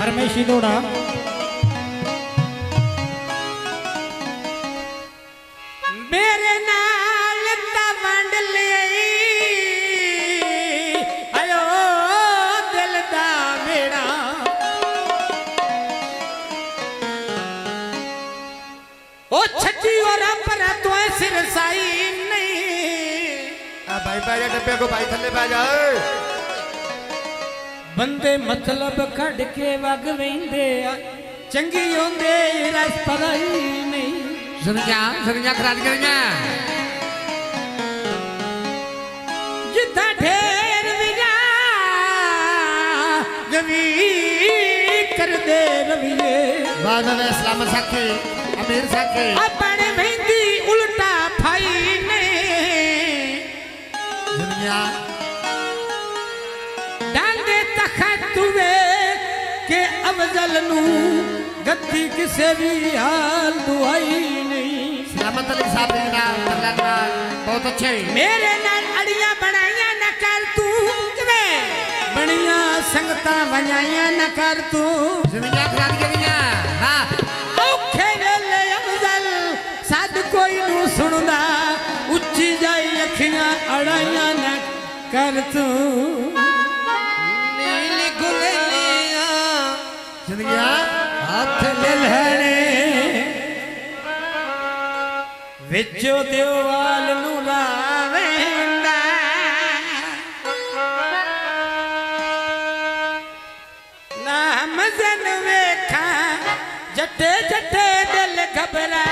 फरमाइशी दौड़ा मेरे नाल वंड ले आयो दिल दा मेरा ओ छची और पर तो सिर साई नहीं भाई भाई डब्बे को भाई थले पा जा बंदे मतलब कढ़ के वग वेंदे चंगी होंदे रस पराई नहीं सुनिया खराज करिया जिथा ढेर विजा गवी कर दे रविए बाद में इस्लाम साके अमीर साके अपन वेंदी उल्टा फाई ने दुनिया डांगे तखतुए के अफजल नू गद्दी किसे भी हाल दुआई नहीं सलामत अली साहब ना बहुत अच्छे मेरे नाल अड़ियां बनाइया न कर तू किवे बनिया संगता बनाइया न कर तू दुनिया खराज करिया हां औखे वेले अफजल सद कोई नू सुनदा उच्ची जाई अखियां अड़ाइया न कर तू नीली गुलेलिया दुनिया हाथ ललहणे विचो देवाल नू लावेंदा ना मजन वेखा जटे जटे दिल घबरा